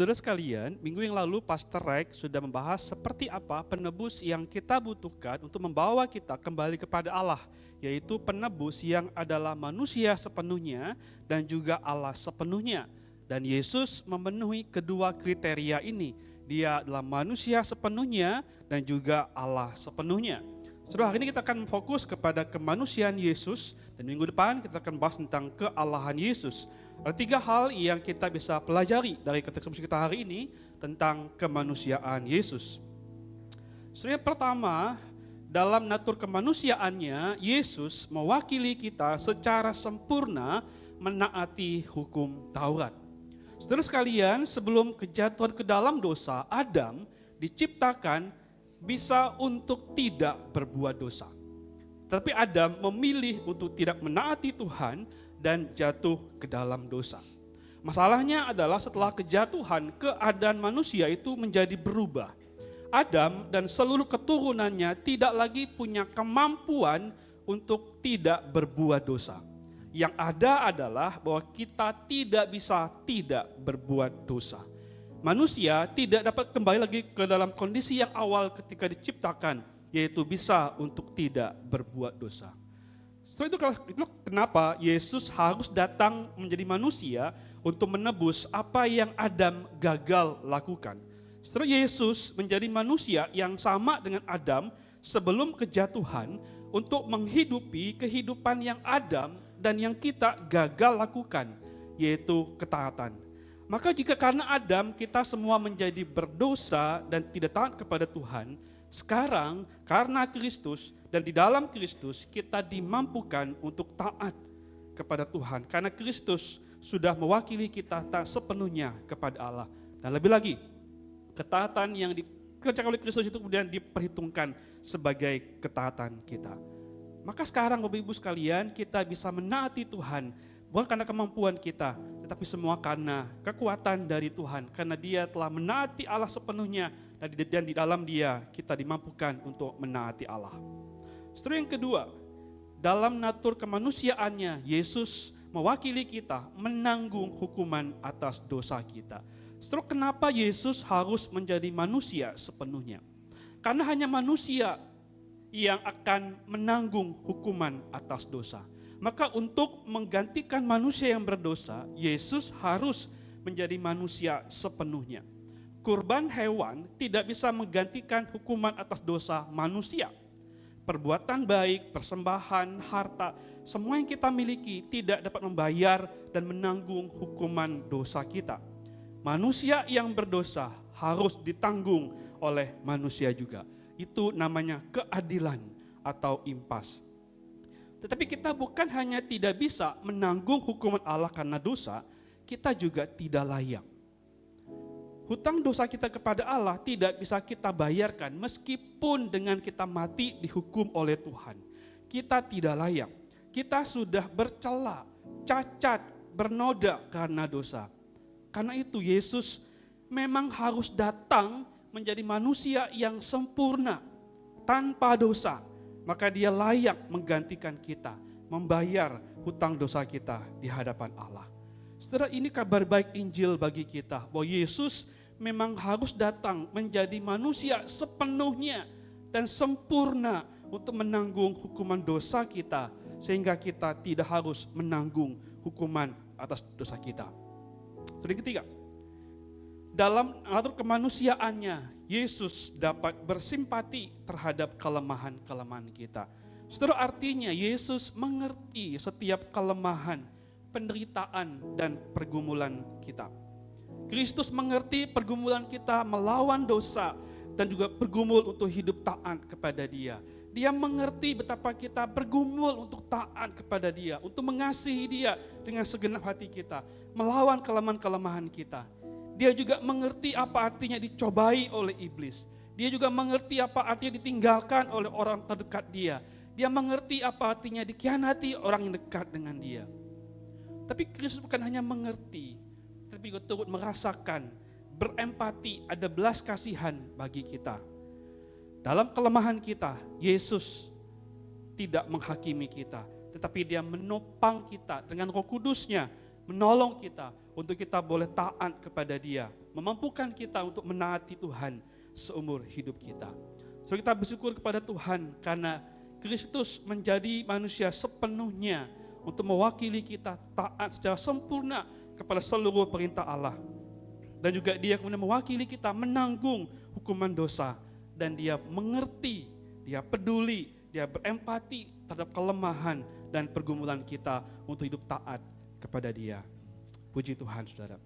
Saudara sekalian, minggu yang lalu Pastor Rex sudah membahas seperti apa penebus yang kita butuhkan untuk membawa kita kembali kepada Allah, yaitu penebus yang adalah manusia sepenuhnya dan juga Allah sepenuhnya. Dan Yesus memenuhi kedua kriteria ini. Dia adalah manusia sepenuhnya dan juga Allah sepenuhnya. Saudara, hari ini kita akan fokus kepada kemanusiaan Yesus dan minggu depan kita akan bahas tentang kealahan Yesus. Ada 3 hal yang kita bisa pelajari dari teks kita hari ini tentang kemanusiaan Yesus. Sebenarnya pertama, dalam natur kemanusiaannya, Yesus mewakili kita secara sempurna menaati hukum Taurat. Saudara sekalian, sebelum kejatuhan ke dalam dosa, Adam diciptakan bisa untuk tidak berbuat dosa. Tapi Adam memilih untuk tidak menaati Tuhan dan jatuh ke dalam dosa. Masalahnya adalah setelah kejatuhan, keadaan manusia itu menjadi berubah. Adam dan seluruh keturunannya tidak lagi punya kemampuan untuk tidak berbuat dosa. Yang ada adalah bahwa kita tidak bisa tidak berbuat dosa. Manusia tidak dapat kembali lagi ke dalam kondisi yang awal ketika diciptakan, yaitu bisa untuk tidak berbuat dosa. Setelah itu kenapa Yesus harus datang menjadi manusia untuk menebus apa yang Adam gagal lakukan. Setelah Yesus menjadi manusia yang sama dengan Adam sebelum kejatuhan untuk menghidupi kehidupan yang Adam dan yang kita gagal lakukan, yaitu ketaatan. Maka jika karena Adam kita semua menjadi berdosa dan tidak taat kepada Tuhan, sekarang karena Kristus dan di dalam Kristus kita dimampukan untuk taat kepada Tuhan. Karena Kristus sudah mewakili kita tak sepenuhnya kepada Allah. Dan lebih lagi, ketaatan yang dikerjakan oleh Kristus itu kemudian diperhitungkan sebagai ketaatan kita. Maka sekarang Bapak Ibu sekalian kita bisa menaati Tuhan bukan karena kemampuan kita, tetapi semua karena kekuatan dari Tuhan. Karena Dia telah menaati Allah sepenuhnya dan di dalam Dia kita dimampukan untuk menaati Allah. Seterusnya yang kedua, dalam natur kemanusiaannya Yesus mewakili kita menanggung hukuman atas dosa kita. Seterusnya kenapa Yesus harus menjadi manusia sepenuhnya? Karena hanya manusia yang akan menanggung hukuman atas dosa. Maka untuk menggantikan manusia yang berdosa, Yesus harus menjadi manusia sepenuhnya. Kurban hewan tidak bisa menggantikan hukuman atas dosa manusia. Perbuatan baik, persembahan, harta, semua yang kita miliki tidak dapat membayar dan menanggung hukuman dosa kita. Manusia yang berdosa harus ditanggung oleh manusia juga. Itu namanya keadilan atau impas. Tetapi kita bukan hanya tidak bisa menanggung hukuman Allah karena dosa, kita juga tidak layak. Hutang dosa kita kepada Allah tidak bisa kita bayarkan meskipun dengan kita mati dihukum oleh Tuhan. Kita tidak layak. Kita sudah bercela, cacat, bernoda karena dosa. Karena itu Yesus memang harus datang menjadi manusia yang sempurna, tanpa dosa. Maka Dia layak menggantikan kita, membayar hutang dosa kita di hadapan Allah. Saudara, ini kabar baik Injil bagi kita, bahwa Yesus memang harus datang menjadi manusia sepenuhnya dan sempurna untuk menanggung hukuman dosa kita, sehingga kita tidak harus menanggung hukuman atas dosa kita. Yang ketiga, dalam natur kemanusiaannya, Yesus dapat bersimpati terhadap kelemahan-kelemahan kita. Saudara, artinya Yesus mengerti setiap kelemahan, penderitaan, dan pergumulan kita. Kristus mengerti pergumulan kita melawan dosa dan juga bergumul untuk hidup taat kepada Dia. Dia mengerti betapa kita bergumul untuk taat kepada Dia, untuk mengasihi Dia dengan segenap hati kita, melawan kelemahan-kelemahan kita. Dia juga mengerti apa artinya dicobai oleh iblis. Dia juga mengerti apa artinya ditinggalkan oleh orang terdekat dia. Dia mengerti apa artinya dikhianati orang yang dekat dengan dia. Tapi Kristus bukan hanya mengerti, tapi juga turut merasakan, berempati, ada belas kasihan bagi kita. Dalam kelemahan kita, Yesus tidak menghakimi kita, tetapi Dia menopang kita dengan Roh Kudus-Nya, menolong kita untuk kita boleh taat kepada Dia, memampukan kita untuk menaati Tuhan seumur hidup kita. So kita bersyukur kepada Tuhan karena Kristus menjadi manusia sepenuhnya untuk mewakili kita taat secara sempurna kepada seluruh perintah Allah. Dan juga Dia kemudian mewakili kita menanggung hukuman dosa. Dan Dia mengerti, Dia peduli, Dia berempati terhadap kelemahan dan pergumulan kita untuk hidup taat kepada Dia. Puji Tuhan, saudara.